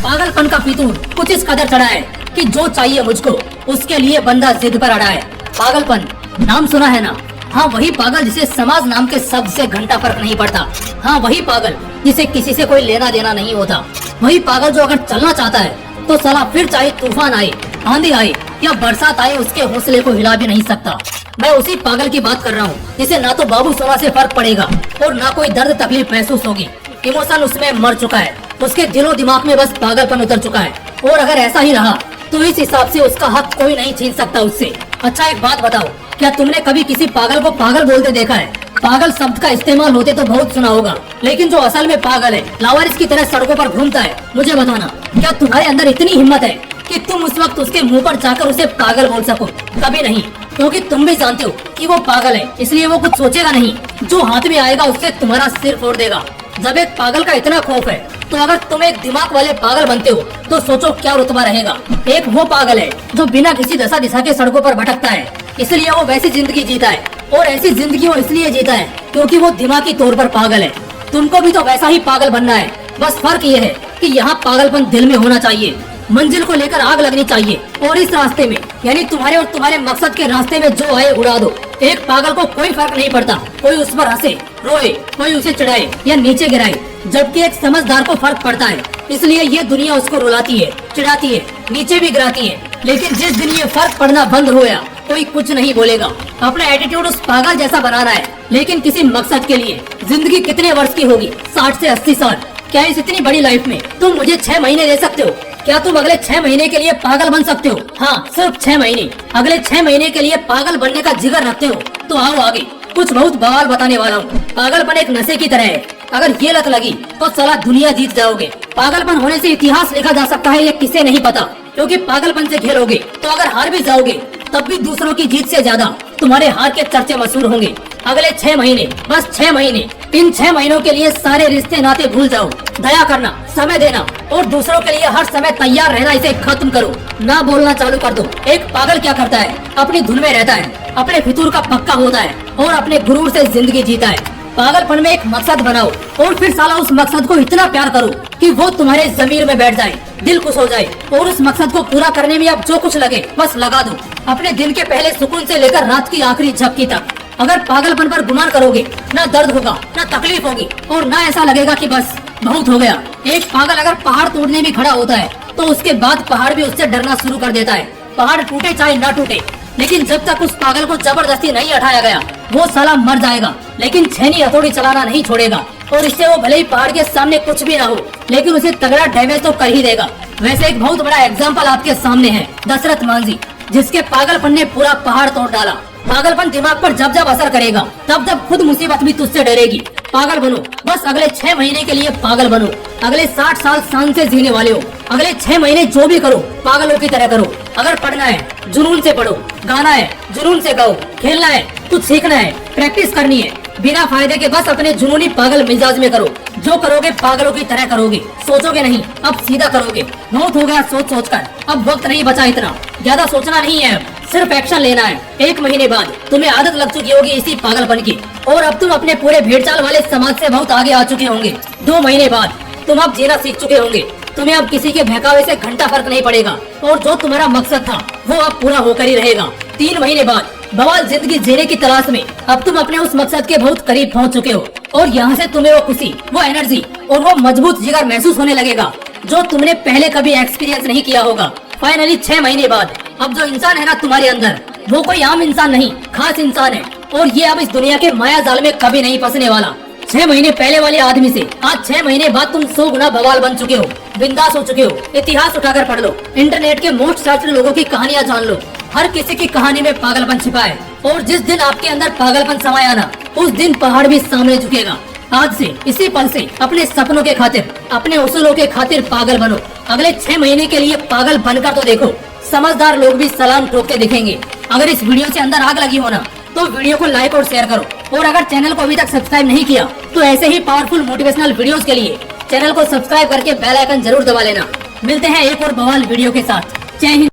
पागलपन का फितूर कुछ इस कदर चढ़ा है कि जो चाहिए मुझको उसके लिए बंदा जिद पर अड़ा है। पागलपन नाम सुना है ना? हाँ, वही पागल जिसे समाज नाम के शब्द से घंटा फर्क नहीं पड़ता। हाँ, वही पागल जिसे किसी से कोई लेना देना नहीं होता। वही पागल जो अगर चलना चाहता है तो साला फिर चाहे तूफान आए, आंधी आए या बरसात आए, उसके हौसले को हिला भी नहीं सकता। मैं उसी पागल की बात कर रहा हूँ जिसे ना तो बाबू सोना से फर्क पड़ेगा और ना कोई दर्द तकलीफ महसूस होगी। इमोशन उसमें मर चुका है, उसके दिलो दिमाग में बस पागलपन उतर चुका है। और अगर ऐसा ही रहा तो इस हिसाब से उसका हक कोई नहीं छीन सकता उससे। अच्छा, एक बात बताओ, क्या तुमने कभी किसी पागल को पागल बोलते देखा है? पागल शब्द का इस्तेमाल होते तो बहुत सुना होगा, लेकिन जो असल में पागल है, लावारिस की तरह सड़कों पर घूमता है, मुझे बताना क्या तुम्हारे अंदर इतनी हिम्मत है कि तुम उस वक्त उसके मुंह पर जाकर उसे पागल बोल सको? कभी नहीं, क्योंकि तुम भी जानते हो कि वो पागल है, इसलिए वो कुछ सोचेगा नहीं। जो हाथ में आएगा उससे तुम्हारा सिर फोड़ देगा। जब एक पागल का इतना खौफ है तो अगर तुम एक दिमाग वाले पागल बनते हो तो सोचो क्या रुतबा रहेगा। एक वो पागल है जो बिना किसी दशा दिशा के सड़कों पर भटकता है, इसलिए वो वैसी जिंदगी जीता है। और ऐसी जिंदगी वो इसलिए जीता है क्योंकि वो दिमागी तौर पर पागल है। तुमको भी तो वैसा ही पागल बनना है, बस फर्क ये है कि यहाँ पागलपन दिल में होना चाहिए। मंजिल को लेकर आग लगनी चाहिए और इस रास्ते में, यानी तुम्हारे और तुम्हारे मकसद के रास्ते में जो आए उड़ा दो। एक पागल को कोई फर्क नहीं पड़ता कोई उस पर हंसे, रोए, कोई उसे चढ़ाए या नीचे गिराए, जबकि एक समझदार को फर्क पड़ता है। इसलिए ये दुनिया उसको रुलाती है, चिढ़ाती है, नीचे भी गिराती है। लेकिन जिस दिन ये फर्क पड़ना बंद हो गया कोई कुछ नहीं बोलेगा। अपना एटीट्यूड उस पागल जैसा बनाना है, लेकिन किसी मकसद के लिए। जिंदगी कितने वर्ष की होगी? 60 से 80 साल। क्या इस इतनी बड़ी लाइफ में तुम मुझे 6 महीने दे सकते हो? क्या तुम अगले 6 महीने के लिए पागल बन सकते हो? हाँ, सिर्फ 6 महीने। अगले 6 महीने के लिए पागल बनने का जिगर रखते हो तो आओ आगे, कुछ बहुत बवाल बताने वाला हूँ। पागलपन एक नशे की तरह है, अगर ये लत लगी तो साला दुनिया जीत जाओगे। पागलपन होने से इतिहास लिखा जा सकता है, ये किसे नहीं पता, क्योंकि पागलपन से खेलोगे तो अगर हार भी जाओगे तब भी दूसरों की जीत से ज्यादा तुम्हारे हार के चर्चे मशहूर होंगे। अगले 6 महीने, बस 6 महीने, इन 6 महीनों के लिए सारे रिश्ते नाते भूल जाओ। दया करना, समय देना और दूसरों के लिए हर समय तैयार रहना, इसे खत्म करो। ना बोलना चालू कर दो। एक पागल क्या करता है? अपनी धुन में रहता है, अपने फितूर का पक्का होता है और अपने गुरूर से जिंदगी जीता है। पागलपन में एक मकसद बनाओ और फिर साला उस मकसद को इतना प्यार करो कि वो तुम्हारे जमीर में बैठ जाए, दिल खुश हो जाए। और उस मकसद को पूरा करने में अब जो कुछ लगे बस लगा दो, अपने दिन के पहले सुकून से लेकर रात की आखिरी झपकी तक। अगर पागलपन पर गुमान करोगे ना दर्द होगा, ना तकलीफ होगी और ना ऐसा लगेगा कि बस बहुत हो गया। एक पागल अगर पहाड़ तोड़ने भी खड़ा होता है तो उसके बाद पहाड़ भी उससे डरना शुरू कर देता है। पहाड़ टूटे चाहे ना टूटे, लेकिन जब तक उस पागल को जबरदस्ती नहीं उठाया गया वो साला मर जाएगा, लेकिन छेनी हथौड़ी चलाना नहीं छोड़ेगा। और इससे वो भले ही पहाड़ के सामने कुछ भी ना हो, लेकिन उसे तगड़ा डैमेज तो कर ही देगा। वैसे एक बहुत बड़ा एग्जाम्पल आपके सामने है, दशरथ मांझी, जिसके पागलपन ने पूरा पहाड़ तोड़ डाला। पागलपन दिमाग पर जब जब असर करेगा तब जब खुद मुसीबत भी तुझसे डरेगी। पागल बनो, बस अगले 6 महीने के लिए पागल बनो। अगले 60 साल शान से जीने वाले हो, अगले 6 महीने जो भी करो पागलों की तरह करो। अगर पढ़ना है जुनून से पढ़ो, गाना है जुनून से गाओ, खेलना है, कुछ सीखना है, प्रैक्टिस करनी है, बिना फायदे के बस अपने जुनूनी पागल मिजाज में करो। जो करोगे पागलों की तरह करोगे, सोचोगे नहीं, अब सीधा करोगे। बहुत हो गया सोच सोच कर, अब वक्त नहीं बचा इतना, ज्यादा सोचना नहीं है, सिर्फ एक्शन लेना है। 1 महीने बाद तुम्हें आदत लग चुकी होगी इसी पागलपन की और अब तुम अपने पूरे भेड़चाल वाले समाज से बहुत आगे आ चुके होंगे। 2 महीने बाद तुम अब जीना सीख चुके होंगे, तुम्हें अब किसी के बहकावे से घंटा फर्क नहीं पड़ेगा और जो तुम्हारा मकसद था वो अब पूरा होकर ही रहेगा। 3 महीने बाद बवाल जिंदगी जीने की तलाश में अब तुम अपने उस मकसद के बहुत करीब पहुंच चुके हो और यहाँ से तुम्हें वो खुशी, वो एनर्जी और वो मजबूत जिगर महसूस होने लगेगा जो तुमने पहले कभी एक्सपीरियंस नहीं किया होगा। फाइनली 6 महीने बाद अब जो इंसान है ना तुम्हारे अंदर, वो कोई आम इंसान नहीं, खास इंसान है और ये अब इस दुनिया के माया जाल में कभी नहीं फंसने वाला। 6 महीने पहले वाले आदमी से आज 6 महीने बाद तुम 100 गुना बवाल बन चुके हो, बिंदास हो चुके हो। इतिहास उठाकर पढ़ लो, इंटरनेट के मोस्ट सर्च्ड लोगों की कहानियां जान लो, हर किसी की कहानी में पागलपन छिपा है और जिस दिन आपके अंदर पागलपन समाया ना, उस दिन पहाड़ भी सामने झुकेगा। आज से इसी पल से अपने सपनों के खातिर, अपने उसूलों के खातिर पागल बनो। अगले 6 महीने के लिए पागल बनकर तो देखो, समझदार लोग भी सलाम ठोकते दिखेंगे। अगर इस वीडियो से अंदर आग लगी हो ना तो वीडियो को लाइक और शेयर करो और अगर चैनल को अभी तक सब्सक्राइब नहीं किया तो ऐसे ही पावरफुल मोटिवेशनल वीडियोस के लिए चैनल को सब्सक्राइब करके बेल आइकन जरूर दबा लेना। मिलते हैं एक और बवाल वीडियो के साथ। जय हिंद।